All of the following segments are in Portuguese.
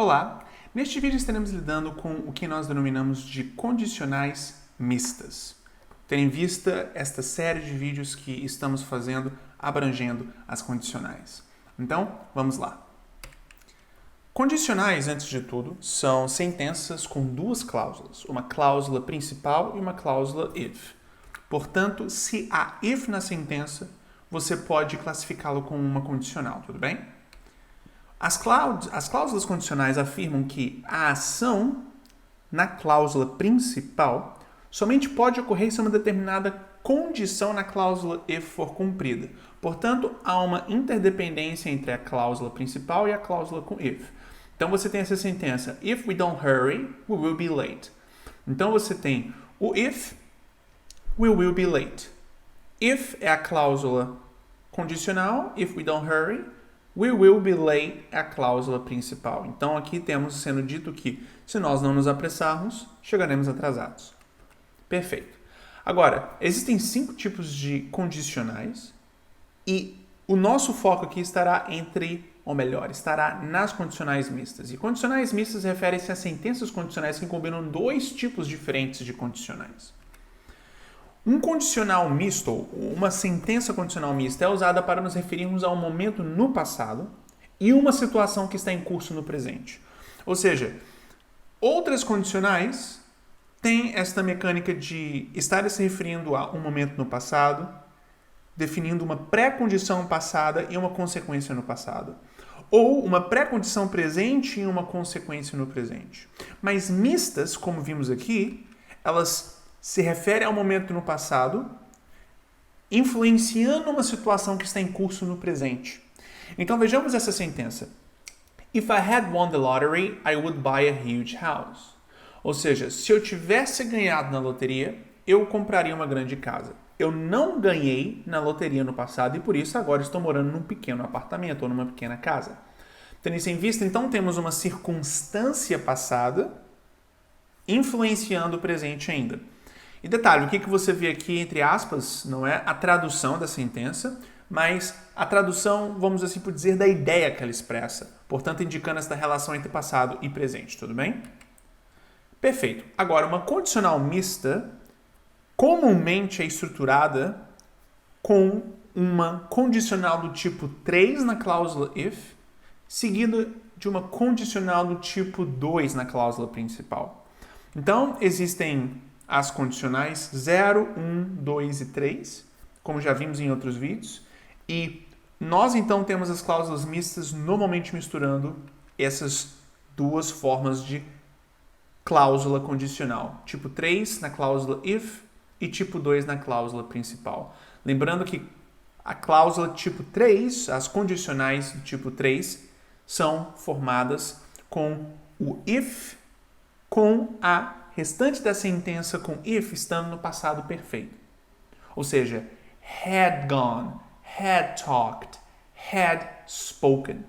Olá! Neste vídeo estaremos lidando com o que nós denominamos de condicionais mistas. Tendo em vista esta série de vídeos que estamos fazendo abrangendo as condicionais. Então, vamos lá. Condicionais, antes de tudo, são sentenças com duas cláusulas, uma cláusula principal e uma cláusula if. Portanto, se há if na sentença, você pode classificá-lo como uma condicional, tudo bem? As cláusulas condicionais afirmam que a ação na cláusula principal somente pode ocorrer se uma determinada condição na cláusula if for cumprida. Portanto, há uma interdependência entre a cláusula principal e a cláusula com if. Então, você tem essa sentença, if we don't hurry, we will be late. Então, você tem o if, we will be late. If é a cláusula condicional, if we don't hurry, we will be late é a cláusula principal. Então, aqui temos sendo dito que, se nós não nos apressarmos, chegaremos atrasados. Perfeito. Agora, existem 5 tipos de condicionais e o nosso foco aqui estará estará nas condicionais mistas. E condicionais mistas referem-se a sentenças condicionais que combinam 2 tipos diferentes de condicionais. Um condicional misto, uma sentença condicional mista, é usada para nos referirmos a um momento no passado e uma situação que está em curso no presente. Ou seja, outras condicionais têm esta mecânica de estar se referindo a um momento no passado, definindo uma pré-condição passada e uma consequência no passado. Ou uma pré-condição presente e uma consequência no presente. Mas mistas, como vimos aqui, elas se refere ao momento no passado, influenciando uma situação que está em curso no presente. Então vejamos essa sentença. If I had won the lottery, I would buy a huge house. Ou seja, se eu tivesse ganhado na loteria, eu compraria uma grande casa. Eu não ganhei na loteria no passado e por isso agora estou morando num pequeno apartamento ou numa pequena casa. Tendo isso em vista, então temos uma circunstância passada influenciando o presente ainda. E detalhe, o que você vê aqui, entre aspas, não é a tradução da sentença, mas a tradução, vamos assim por dizer, da ideia que ela expressa. Portanto, indicando esta relação entre passado e presente, tudo bem? Perfeito. Agora, uma condicional mista comumente é estruturada com uma condicional do tipo 3 na cláusula if, seguida de uma condicional do tipo 2 na cláusula principal. Então, existem as condicionais 0, 1, 2 e 3, como já vimos em outros vídeos. E nós, então, temos as cláusulas mistas normalmente misturando essas duas formas de cláusula condicional. Tipo 3 na cláusula if e tipo 2 na cláusula principal. Lembrando que a cláusula tipo 3, as condicionais do tipo 3, são formadas com o if com a restante da sentença com if estando no passado perfeito. Ou seja, had gone, had talked, had spoken.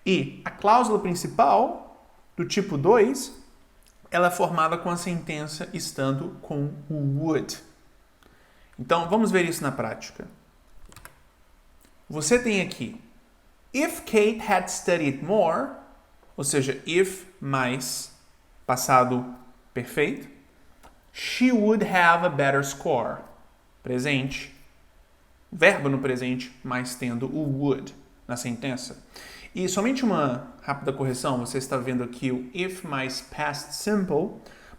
E a cláusula principal, do tipo 2, ela é formada com a sentença estando com o would. Então, vamos ver isso na prática. Você tem aqui, if Kate had studied more, ou seja, if mais passado perfeito, she would have a better score. Presente. Verbo no presente, mas tendo o would na sentença. E somente uma rápida correção, você está vendo aqui o if mais past simple,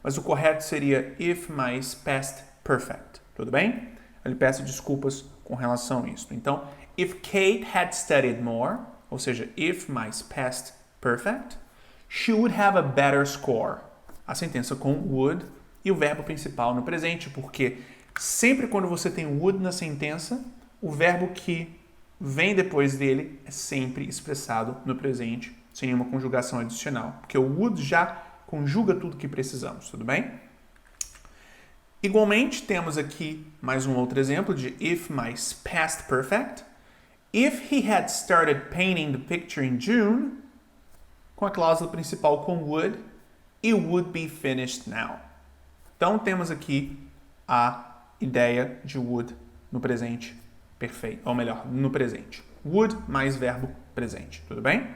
mas o correto seria if mais past perfect. Tudo bem? Eu lhe peço desculpas com relação a isso. Então, if Kate had studied more, ou seja, if mais past perfect, she would have a better score. A sentença com would e o verbo principal no presente, porque sempre quando você tem would na sentença, o verbo que vem depois dele é sempre expressado no presente, sem nenhuma conjugação adicional, porque o would já conjuga tudo que precisamos, tudo bem? Igualmente, temos aqui mais um outro exemplo de if mais past perfect. If he had started painting the picture in June, com a cláusula principal com would, it would be finished now. Então, temos aqui a ideia de would no presente perfeito, ou melhor, no presente. Would mais verbo presente, tudo bem?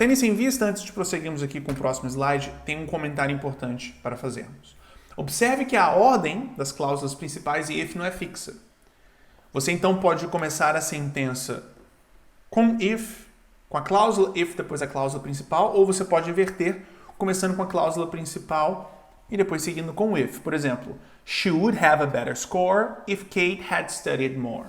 Tendo isso em vista, antes de prosseguirmos aqui com o próximo slide, tem um comentário importante para fazermos. Observe que a ordem das cláusulas principais e if não é fixa. Você então pode começar a sentença com if, com a cláusula if depois a cláusula principal, ou você pode inverter, começando com a cláusula principal e depois seguindo com if. Por exemplo, she would have a better score if Kate had studied more.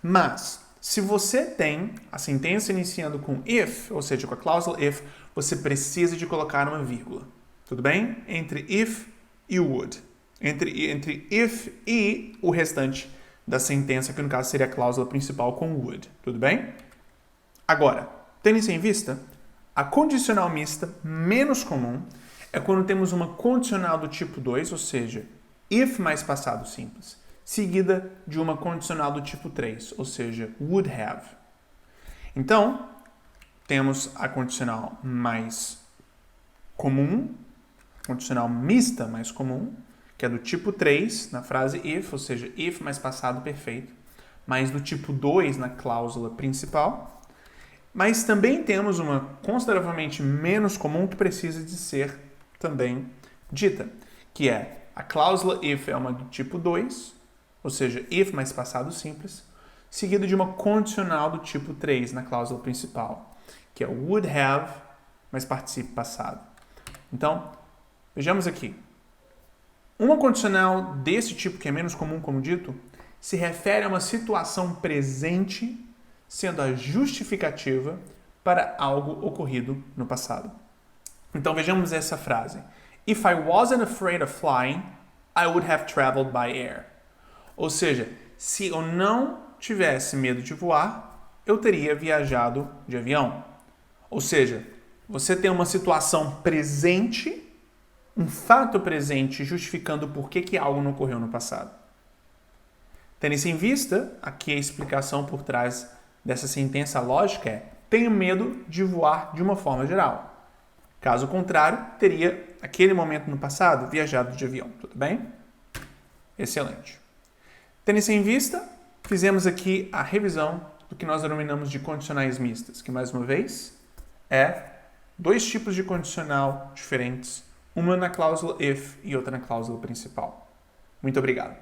Mas, se você tem a sentença iniciando com if, ou seja, com a cláusula if, você precisa de colocar uma vírgula. Tudo bem? Entre if e would. Entre if e o restante da sentença, que no caso seria a cláusula principal com would. Tudo bem? Agora, tendo isso em vista, a condicional mista menos comum é quando temos uma condicional do tipo 2, ou seja, if mais passado simples, seguida de uma condicional do tipo 3, ou seja, would have. Então, temos a condicional mais comum, condicional mista mais comum, que é do tipo 3 na frase if, ou seja, if mais passado perfeito, mais do tipo 2 na cláusula principal. Mas também temos uma consideravelmente menos comum que precisa de ser também dita, que é a cláusula if é uma do tipo 2, ou seja, if mais passado simples, seguido de uma condicional do tipo 3 na cláusula principal, que é would have mais participe passado. Então, vejamos aqui. Uma condicional desse tipo, que é menos comum, como dito, se refere a uma situação presente sendo a justificativa para algo ocorrido no passado. Então vejamos essa frase. If I wasn't afraid of flying, I would have traveled by air. Ou seja, se eu não tivesse medo de voar, eu teria viajado de avião. Ou seja, você tem uma situação presente, um fato presente justificando por que algo não ocorreu no passado. Tendo isso em vista, aqui a explicação por trás dessa sentença lógica é: tenho medo de voar de uma forma geral. Caso contrário, teria, naquele momento no passado, viajado de avião. Tudo bem? Excelente. Tendo isso em vista, fizemos aqui a revisão do que nós denominamos de condicionais mistas, que, mais uma vez, é dois tipos de condicional diferentes, uma na cláusula if e outra na cláusula principal. Muito obrigado.